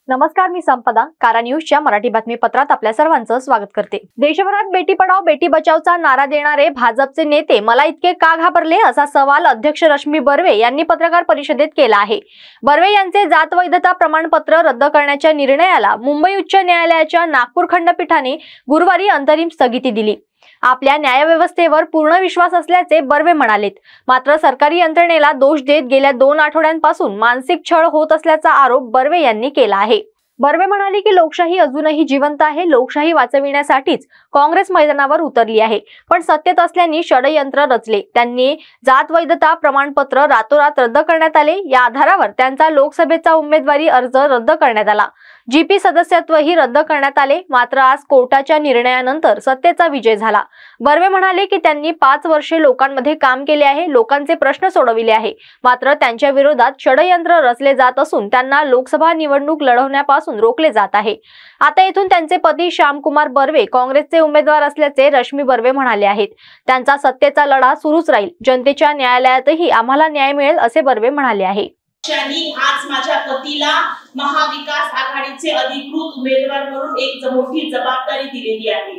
नमस्कार, मी संपदा कारा न्यूजच्या मराठी बातमीपत्रात आपल्या सर्वांचं स्वागत करते। देशभरात बेटी पढाओ बेटी बचाओचा नारा देणारे भाजपचे नेते मला इतके का घाबरले असा सवाल अध्यक्ष रश्मी बर्वे यांनी पत्रकार परिषदेत केला आहे। बर्वे यांचे जात वैधता प्रमाणपत्र रद्द करण्याच्या निर्णयाला मुंबई उच्च न्यायालयाच्या नागपूर खंडपीठाने गुरुवारी अंतरिम स्थगिती दिली। आपल्या न्यायव्यवस्थेवर पूर्ण विश्वास असल्याचे बर्वे म्हणालेत। मात्र सरकारी यंत्रणेला दोष देत गेल्या 2 आठवड्यांपासून मानसिक छळ होत असल्याचा आरोप बर्वे यांनी केला आहे। बर्वे म्हणाले की लोकशाही अजूनही जिवंत आहे। लोकशाही वाचविण्यासाठीच काँग्रेस मैदानावर उतरली आहे, पण सत्तेत असल्याने षडयंत्र रचले। त्यांनी जात वैधता प्रमाणपत्र रातोरात रद्द करण्यात आले। या आधारावर त्यांचा लोकसभेचा उमेदवारी अर्ज रद्द करण्यात आला। जीपी सदस्यत्वही रद्द करण्यात आले। मात्र आज कोर्टाच्या निर्णयानंतर सत्तेचा विजय झाला। बर्वे म्हणाले की त्यांनी 5 वर्षे लोकांमध्ये काम केले आहे, लोकांचे प्रश्न सोडविले आहे। मात्र त्यांच्या विरोधात षडयंत्र रचले जात असून त्यांना लोकसभा निवडणूक लढवण्यापासून रोखले जात आहे। आता येथून त्यांचे पती श्यामकुमार बर्वे काँग्रेसचे उमेदवार असल्याचे रश्मी बर्वे म्हणाले आहेत। त्यांचा सत्तेचा लढा सुरूच राहील। जनतेच्या न्यायालयातही आम्हाला न्याय मिळेल असे बर्वे म्हणाले आहे। आज माझ्या पतीला महाविकास आघाडीचे अधिकृत उमेदवार म्हणून एक मोठी जबाबदारी दिलेली आहे।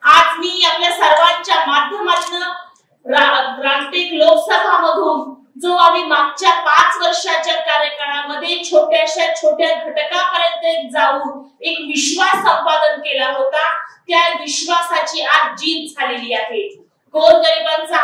आज मी आपल्या सर्वांच्या माध्यमातून रामटेक लोकसभा मधून जो आम्ही मागच्या 5 वर्षाच्या कार्यकाळामध्ये छोट्या घटकापर्यंत जाऊन एक विश्वास संपादन केला होता, त्या विश्वासाची आज जीत झालेली आहे। गोरगरिबांचा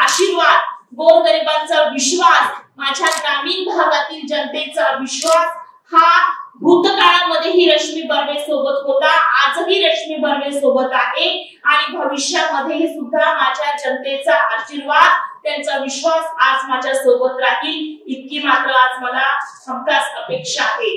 आशीर्वाद, गोरगरिबांचा विश्वास, माझ्या ग्रामीण भागातील जनतेचा विश्वास हा भूतकाळामध्येही रश्मी बर्वे सोबत होता, आजही रश्मी बर्वे सोबत आहे आणि भविष्यामध्ये सुद्धा माझ्या जनतेचा आशीर्वाद, त्यांचा विश्वास आज माझ्या सोबत राहील, इतकी मात्र आज मला हमखास अपेक्षा आहे।